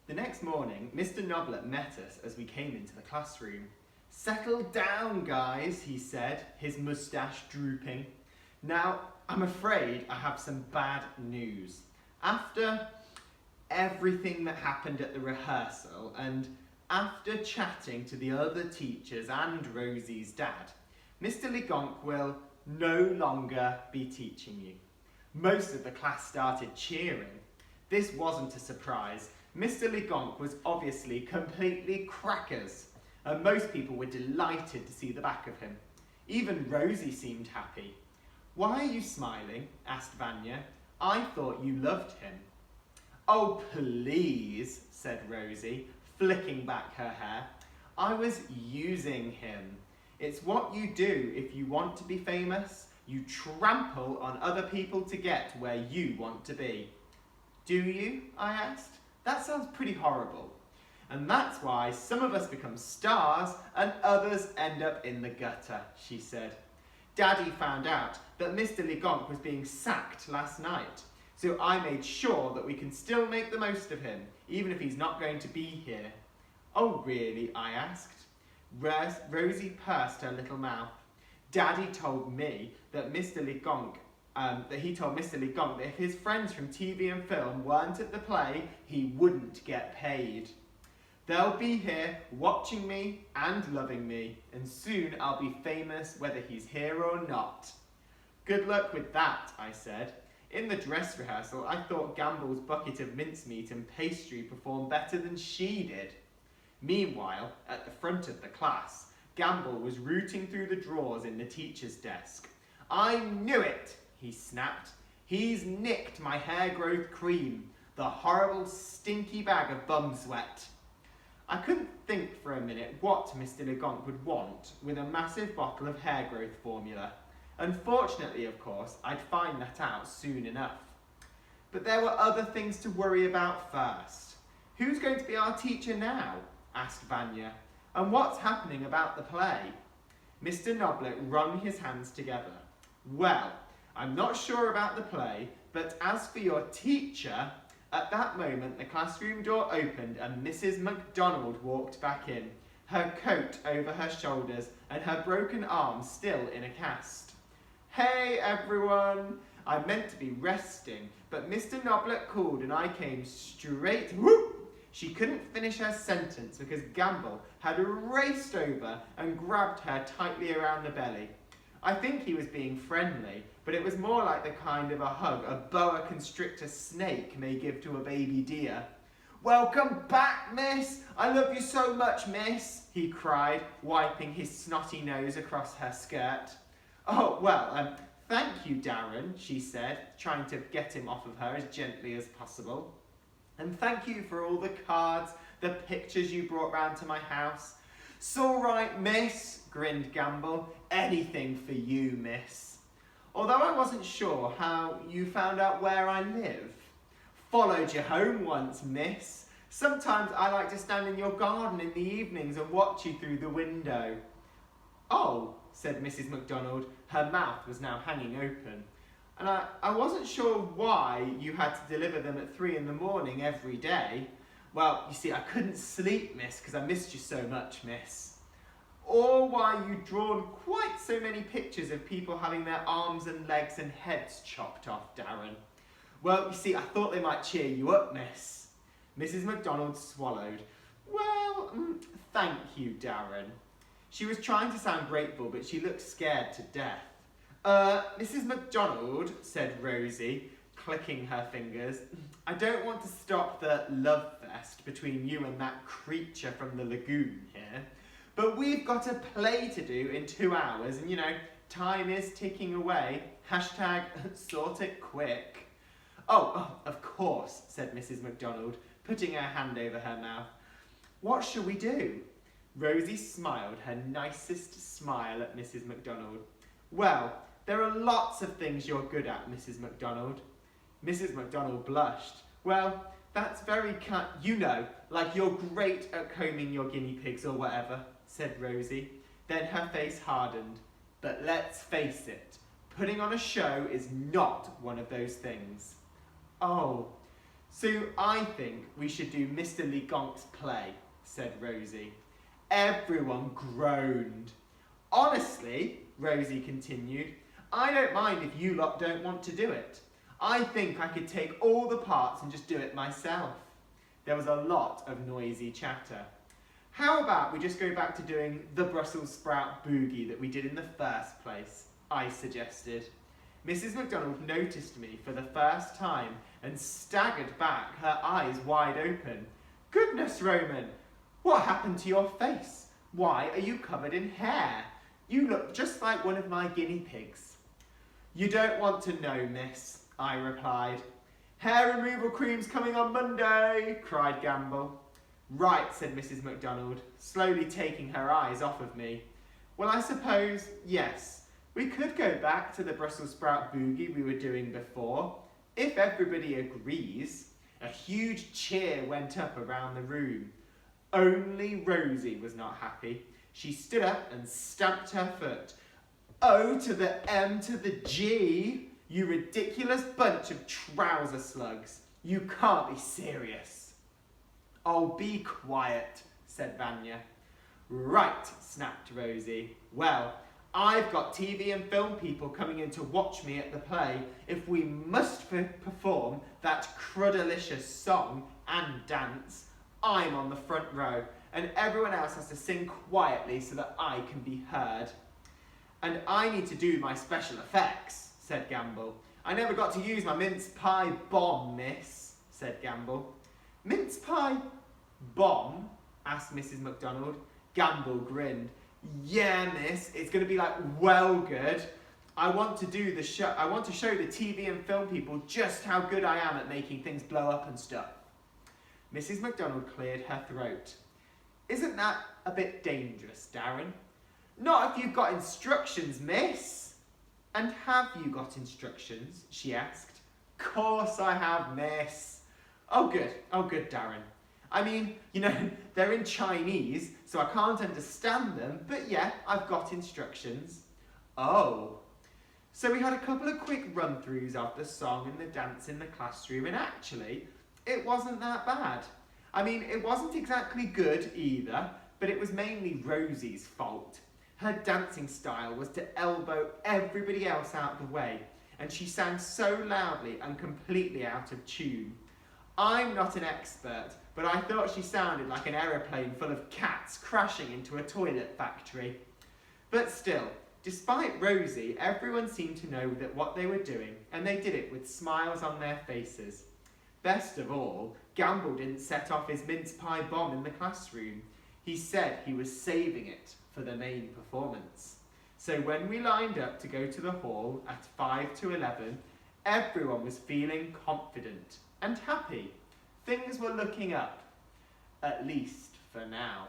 The next morning, Mr. Noblet met us as we came into the classroom. "Settle down, guys," he said, his moustache drooping. "Now, I'm afraid I have some bad news. After everything that happened at the rehearsal and after chatting to the other teachers and Rosie's dad, Mr. Legonck will no longer be teaching you." Most of the class started cheering. This wasn't a surprise. Mr. Legonck was obviously completely crackers, and most people were delighted to see the back of him. Even Rosie seemed happy. "Why are you smiling?" asked Vanya. "I thought you loved him." "Oh, please," said Rosie, flicking back her hair. "I was using him. It's what you do if you want to be famous. You trample on other people to get where you want to be." "Do you?" I asked. "That sounds pretty horrible." "And that's why some of us become stars and others end up in the gutter," she said. "Daddy found out that Mr. Legonck was being sacked last night, so I made sure that we can still make the most of him, even if he's not going to be here." "Oh, really?" I asked. Rosie pursed her little mouth. "Daddy told me that Mr. Legonck that if his friends from TV and film weren't at the play, he wouldn't get paid. They'll be here watching me and loving me, and soon I'll be famous whether he's here or not." "Good luck with that," I said. In the dress rehearsal, I thought Gamble's bucket of mincemeat and pastry performed better than she did. Meanwhile, at the front of the class, Gamble was rooting through the drawers in the teacher's desk. "I knew it," he snapped. "He's nicked my hair growth cream, the horrible stinky bag of bum sweat." I couldn't think for a minute what Mr. Legonck would want with a massive bottle of hair growth formula. Unfortunately, of course, I'd find that out soon enough. But there were other things to worry about first. "Who's going to be our teacher now?" asked Vanya. "And what's happening about the play?" Mr. Noblet wrung his hands together. "Well, I'm not sure about the play, but as for your teacher..." At that moment, the classroom door opened and Mrs. MacDonald walked back in, her coat over her shoulders and her broken arm still in a cast. "Hey, everyone! I meant to be resting, but Mr. Noblet called and I came straight..." Whoop! She couldn't finish her sentence because Gamble had raced over and grabbed her tightly around the belly. I think he was being friendly, but it was more like the kind of a hug a boa constrictor snake may give to a baby deer. "Welcome back, miss! I love you so much, miss!" he cried, wiping his snotty nose across her skirt. "Oh, well, thank you, Darren," she said, trying to get him off of her as gently as possible. "And thank you for all the cards, the pictures you brought round to my house." "'S'all right, miss," grinned Gamble. "Anything for you, miss." Although I wasn't sure how you found out where I live. "Followed you home once, miss. Sometimes I like to stand in your garden in the evenings and watch you through the window." "Oh," said Mrs. MacDonald. Her mouth was now hanging open. "And I wasn't sure why you had to deliver them at 3 in the morning every day." "Well, you see, I couldn't sleep, miss, because I missed you so much, miss." "Or why you'd drawn quite so many pictures of people having their arms and legs and heads chopped off, Darren." "Well, you see, I thought they might cheer you up, miss." Mrs. MacDonald swallowed. "Well, thank you, Darren." She was trying to sound grateful, but she looked scared to death. Mrs. MacDonald," said Rosie, clicking her fingers, "I don't want to stop the love fest between you and that creature from the lagoon here, but we've got a play to do in 2 hours and, time is ticking away. # sort it quick." Oh, of course," said Mrs. MacDonald, putting her hand over her mouth. "What shall we do?" Rosie smiled her nicest smile at Mrs. MacDonald. "Well, there are lots of things you're good at, Mrs. MacDonald." Mrs. MacDonald blushed. "Well, that's very like you're great at combing your guinea pigs or whatever," said Rosie. Then her face hardened. "But let's face it, putting on a show is not one of those things." "Oh, So I think we should do Mr. Legonk's play, said Rosie. Everyone groaned. Honestly, Rosie continued, I don't mind if you lot don't want to do it. I think I could take all the parts and just do it myself. There was a lot of noisy chatter. How about we just go back to doing the Brussels sprout boogie that we did in the first place, I suggested. Mrs. McDonald noticed me for the first time and staggered back, her eyes wide open. Goodness, Roman, what happened to your face? Why are you covered in hair? You look just like one of my guinea pigs. You don't want to know, miss, I replied. Hair removal cream's coming on Monday, cried Gamble. Right, said Mrs. McDonald, slowly taking her eyes off of me. Well, I suppose, yes, we could go back to the Brussels sprout boogie we were doing before, if everybody agrees. A huge cheer went up around the room. Only Rosie was not happy. She stood up and stamped her foot. O to the M to the G, you ridiculous bunch of trouser slugs. You can't be serious. Oh, be quiet, said Vanya. Right, snapped Rosie. Well, I've got TV and film people coming in to watch me at the play if we must perform that cruddelicious song and dance. I'm on the front row, and everyone else has to sing quietly so that I can be heard. And I need to do my special effects, said Gamble. I never got to use my mince pie bomb, miss, said Gamble. Mince pie bomb? Asked Mrs. McDonald. Gamble grinned. Yeah, miss, it's going to be like well good. I want to show the TV and film people just how good I am at making things blow up and stuff. Mrs. McDonald cleared her throat. Isn't that a bit dangerous, Darren? Not if you've got instructions, miss. And have you got instructions? She asked. Course I have, miss. Oh good, Darren. I mean, they're in Chinese, so I can't understand them, but yeah, I've got instructions. Oh. So we had a couple of quick run-throughs of the song and the dance in the classroom, and actually, it wasn't that bad. I mean, it wasn't exactly good either, but it was mainly Rosie's fault. Her dancing style was to elbow everybody else out of the way, and she sang so loudly and completely out of tune. I'm not an expert, but I thought she sounded like an aeroplane full of cats crashing into a toilet factory. But still, despite Rosie, everyone seemed to know that what they were doing, and they did it with smiles on their faces. Best of all, Gamble didn't set off his mince pie bomb in the classroom. He said he was saving it for the main performance. So when we lined up to go to the hall at 5 to 11, everyone was feeling confident and happy. Things were looking up, at least for now.